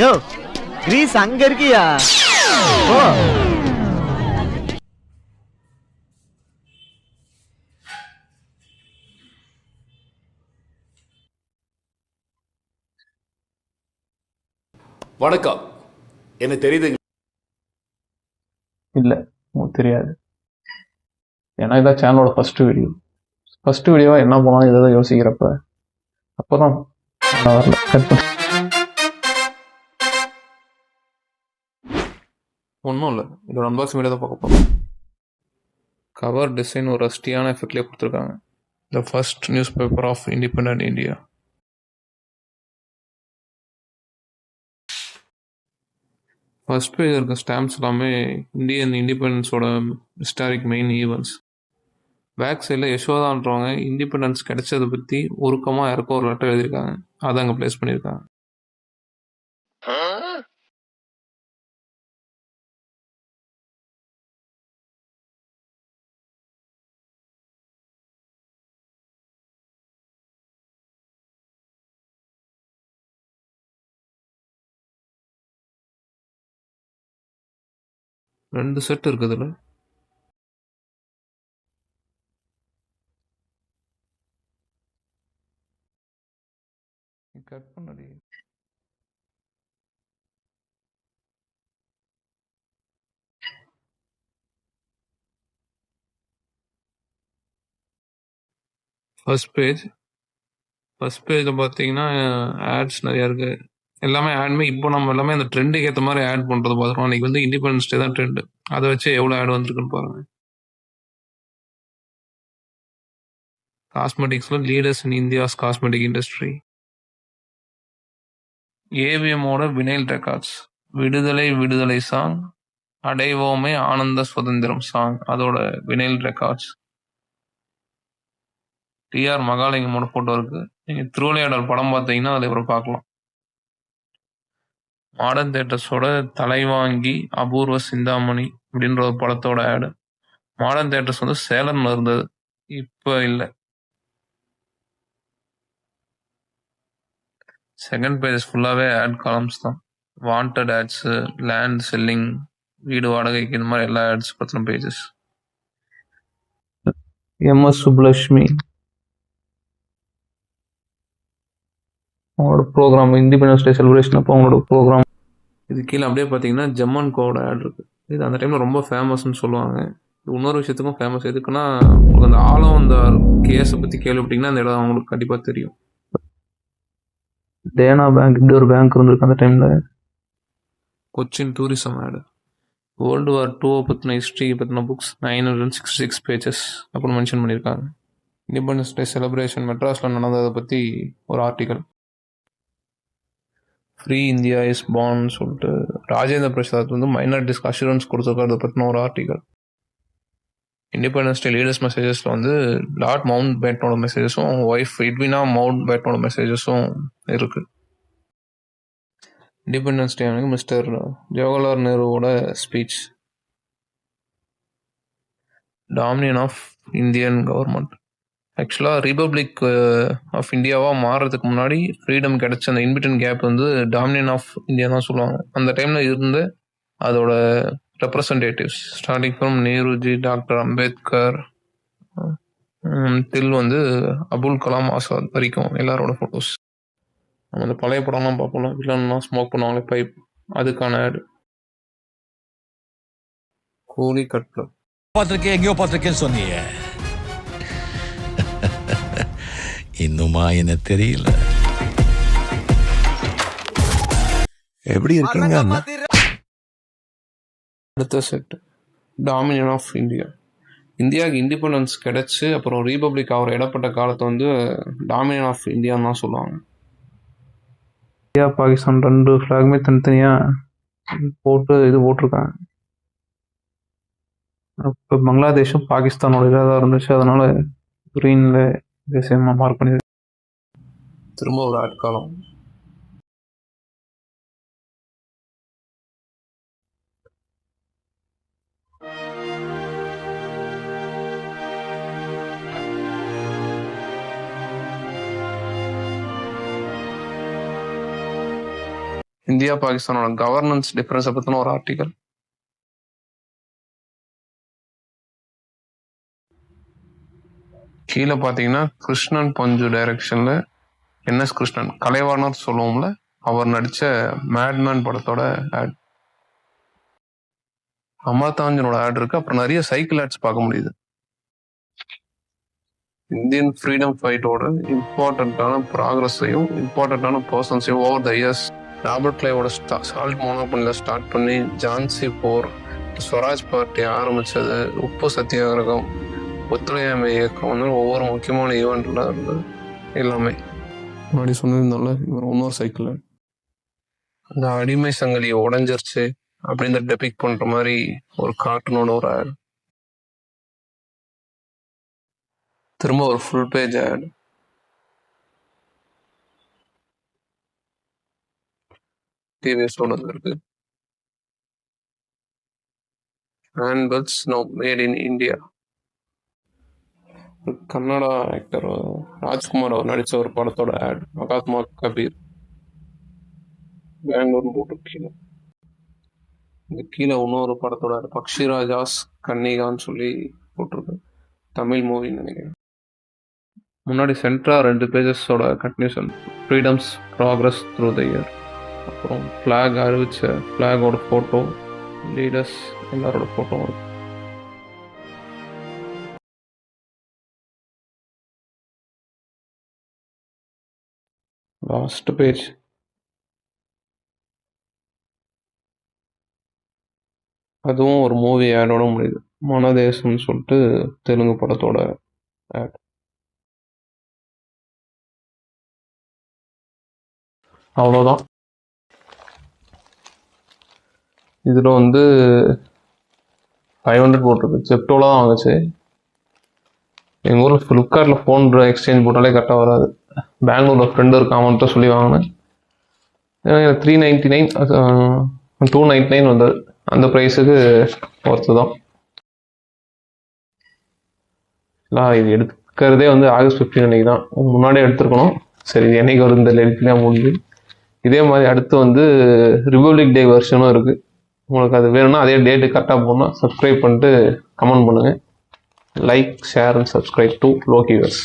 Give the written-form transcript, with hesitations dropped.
யோ Greece அங்க இருக்கியா? ஓ வணக்கம். எனக்கு தெரியுது. இல்லை, உங்களுக்கு தெரியாது. ஏன்னா இதான் சேனலோட ஃபர்ஸ்ட் வீடியோவா என்ன போனாலும் இதை யோசிக்கிறப்ப அப்போதான் வரல கட் பண்ணி. ஒன்றும் இல்லை, இதோட அன்பாக்சிங் வீடியோ தான் பார்க்க போகிறோம். கவர் டிசைன் ஒரு ரஸ்டியான எஃபெக்ட்லேயே கொடுத்துருக்காங்க. The first newspaper of independent India. First page இருக்க ஸ்டாம்ப்ஸ் எல்லாமே இந்தியன் இண்டிபெண்டன்ஸோட ஹிஸ்டாரிக் மெயின் ஈவெண்ட்ஸ். பேக் சைடில் யசோதான்றவங்க இண்டிபெண்டன்ஸ் கிடைச்சதை பற்றி உருக்கமாக யாருக்கோ ஒரு லெட்டர் எழுதியிருக்காங்க. அதை அங்கே ப்ளேஸ் பண்ணியிருக்காங்க. ரெண்டு செட் இருக்குதுல்ல. கட் பண்ணடி. ஃபர்ஸ்ட் பேஜில் பார்த்தீங்கன்னா ஆட்ஸ் நிறையா இருக்குது. எல்லாமே ஆடுமே இப்போ நம்ம எல்லாமே அந்த ட்ரெண்டுக்கு ஏற்ற மாதிரி ஆட் பண்ணுறது பார்க்குறோம். அன்றைக்கி வந்து இண்டிபெண்டன்ஸ் டே தான் ட்ரெண்டு. அதை வச்சு எவ்வளோ ஆட் வந்திருக்குன்னு பாருங்கள். காஸ்மெட்டிக்ஸில் leaders in India's cosmetic industry. ஏவிஎம்மோட வினைல் ரெக்கார்ட்ஸ். விடுதலை விடுதலை சாங், அடைவோமே ஆனந்த சுதந்திரம் சாங், அதோட வினைல் ரெக்கார்ட்ஸ். டிஆர் மகாலிங்கமோட ஃபோட்டோ இருக்குது. நீங்கள் திருவிளையாடல் படம் பார்த்தீங்கன்னா அதில் இவரை பார்க்கலாம். மாடர்ன் தேட்டர்ஸோட தலைவாங்கி அபூர்வ சிந்தாமணி அப்படின்ற ஒரு படத்தோட ஆடு. மாடர்ன் தேட்டர்ஸ் வந்து சேலம்ல இருந்தது, இப்போ இல்லை. செகண்ட் பேஜ் ஃபுல்லாகவே ஆட் காலம்ஸ் தான். வாண்டட் ஆட்ஸு, லேண்ட் செல்லிங், வீடு வாடகைக்கு, இந்த மாதிரி எல்லா ஆட்ஸ் பற்றின பேஜஸ். எம்எஸ் சுப்புலட்சுமி அவங்களோட ப்ரோக்ராம், இண்டிபெண்டன்ஸ் டே செலிப்ரேஷன் அப்போ அவங்களோட ப்ரோக்ராம். இது கீழே அப்படியே பார்த்தீங்கன்னா ஜம்மன் கோட ஆட் இருக்குது. இது அந்த டைமில் ரொம்ப ஃபேமஸ்ன்னு சொல்லுவாங்க. இன்னொரு விஷயத்துக்கும் ஃபேமஸ். எதுக்குன்னா உங்களுக்கு அந்த ஆழம் அந்த கேஸை பற்றி கேள்விப்பட்டிங்கன்னா அந்த இடம் அவங்களுக்கு கண்டிப்பாக தெரியும். தேனா பேங்க், இப்படி ஒரு பேங்க் இருந்திருக்கு அந்த டைமில். Cochin tourism ad. World war 2 பற்றின ஹிஸ்ட்ரி பற்றின புக்ஸ் 966 பேஜஸ் அப்படின்னு மென்ஷன் பண்ணியிருக்காங்க. இண்டிபெண்டன்ஸ் டே செலிப்ரேஷன் மெட்ராஸில் நடந்ததை பற்றி ஒரு ஆர்டிக்கல். ஃப்ரீ இந்தியா இஸ் பார்ன்னு சொல்லிட்டு ராஜேந்திர பிரசாத் வந்து மைனாரிட்டிஸ்க்கு அஷூரன்ஸ் கொடுத்துருக்கிறத பற்றின ஒரு ஆர்டிக்கல். இண்டிபெண்டன்ஸ் டே லீடர்ஸ் மெசேஜஸில் வந்து லார்ட் மவுண்ட் பேட்டனோட மெசேஜஸும் ஒய்ஃப் எட்வினா மவுண்ட் பேட்டனோட மெசேஜஸும் இருக்குது. இண்டிபெண்டன்ஸ் டே அன்னைக்கு மிஸ்டர் ஜவஹர்லால் நேருவோட speech. Dominion of Indian government. ஆக்சுவலாக ரிபப்ளிக் ஆஃப் இந்தியாவாக மாறுறதுக்கு முன்னாடி ஃப்ரீடம் கிடைச்ச அந்த இன்பிட்வீன் கேப் வந்து டாமினியன் ஆஃப் இந்தியா தான் சொல்லுவாங்க. அந்த டைமில் இருந்து அதோட representatives starting from Nehruji, doctor Ambedkar, தில் வந்து அபுல் கலாம் ஆசாத் வரைக்கும் எல்லாரோட ஃபோட்டோஸ். நம்ம அந்த பழைய படம்லாம் பார்ப்போம், வில்லன்லாம் ஸ்மோக் பண்ணுவாங்களே பைப், அதுக்கான ஆடு. கூலி கட்லர். பார்த்துருக்கேன், எங்கேயோ பார்த்துருக்கேன்னு சொன்னீங்க. இன்னுமா என்ன தெரியல. எப்படி இருக்குங்க? அடுத்த செட் டாமினியன் ஆஃப் இந்தியா. இந்தியாவுக்கு இண்டிபெண்டன்ஸ் கிடைச்சி அப்புறம் ரீபப்ளிக் அவர் இடப்பட்ட காலத்தை வந்து டாமினியன் ஆஃப் இந்தியான்னு தான் சொல்லுவாங்க. இந்தியா பாகிஸ்தான் ரெண்டு ஃப்ளாகுமே தனித்தனியாக போட்டு இது போட்டிருக்காங்க. இப்போ பங்களாதேஷும் பாகிஸ்தானோட இதாக தான் இருந்துச்சு, அதனால க்ரீனில் தேசியமாக மார்க் பண்ணி திரும்ப ஒரு ஆட்காலம். இந்தியா பாகிஸ்தானோட கவர்னன்ஸ் டிஃபரன்ஸை பற்றின ஒரு ஆர்டிக்கல். கீழே பார்த்தீங்கன்னா கிருஷ்ணன் பஞ்சு டைரக்ஷன்ல NS கிருஷ்ணன் கலைவாணர் சொல்லுவோம்ல, அவர் நடித்த மேட்மேன் படத்தோட ஆட். அமர்தாஞ்சனோட ஆட் இருக்கு. அப்புறம் நிறைய சைக்கிள் ஆட்ஸ் பார்க்க முடியுது. இந்தியன் ஃப்ரீடம் ஃபைட்டோட இம்பார்ட்டண்ட்டான ப்ராக்ரஸையும் இம்பார்ட்டண்ட்டான பர்சன்ஸையும் ஓவர் த இயர்ஸ் ராபர்ட் கிளைவோட சால்ட் மோனோபனியில் ஸ்டார்ட் பண்ணி ஜான்சி போர், ஸ்வராஜ் பார்ட்டி ஆரம்பித்தது, உப்பு சத்தியாகிரகம், ஒத்துழையாமை இயக்கம் வந்து ஒவ்வொரு முக்கியமான ஈவெண்ட்டில் இருந்தது. எல்லாமே முன்னாடி சொன்னிருந்தோம்ல, இவர் இன்னொரு சைக்கிள் அந்த அடிமை சங்கிலி உடஞ்சிருச்சு அப்படின்னு டெபிக் பண்ணுற மாதிரி ஒரு கார்ட்டூனோட ஒரு ஆட். திரும்ப ஒரு ஃபுல் பேஜ் ஆட். டிவிஎஸோட இருக்கு. Handballs no made in India. Kannada actor Rajkumar அவர் நடித்த ஒரு படத்தோட ஆட். மகாத்மா கபீர் பெங்களூர் போட்டு கீழே இந்த கீழே இன்னொரு படத்தோட ஆட். பக்ஷிராஜாஸ் கன்னிகான்னு சொல்லி போட்டிருக்கு. தமிழ் மூவின்னு நினைக்கிறேன். முன்னாடி சென்ட்ரா 2 பேஜஸோட continuation. Freedom's progress through the year. அப்புறம் ஃப்ளாக் அறிவிச்ச ஃப்ளாகோட ஃபோட்டோ, லீடர்ஸ் எல்லாரோட ஃபோட்டோ. Last page. அதுவும் ஒரு மூவி ஆடோட முடியுது. மனதேசம்னு சொல்லிட்டு தெலுங்கு படத்தோட ஆட். அவ்வளோதான். இதில் வந்து 500 போட்டிருக்கு. ஜெப்டோவில் தான் வாங்குச்சு. எங்கள் ஊரில் ஃப்ளிப்கார்ட்டில் ஃபோன் எக்ஸ்சேஞ்ச் போட்டாலே கரெக்டாக வராது. பெங்களூரில் ஃப்ரெண்டு இருக்கான், அவன்கிட்ட சொல்லி வாங்கினேன். 399 299 வந்தது. அந்த ப்ரைஸுக்கு ஒர்த்து தான். இது எடுக்கிறதே வந்து ஆகஸ்ட் 15 அன்னைக்கு தான். முன்னாடியே எடுத்துருக்கணும். சரி, இது என்னைக்கு வருது இந்த எடுத்துலாம் முடிஞ்சு. இதே மாதிரி அடுத்து வந்து ரிபப்ளிக் டே வெர்ஷனும் இருக்குது. உங்களுக்கு அது வேணும்னா அதே டேட்டு கரெக்டாக போகணும்னா சப்ஸ்கிரைப் பண்ணிட்டு கமெண்ட் பண்ணுங்கள். Like, share and subscribe to லோகிவர்ஸ்.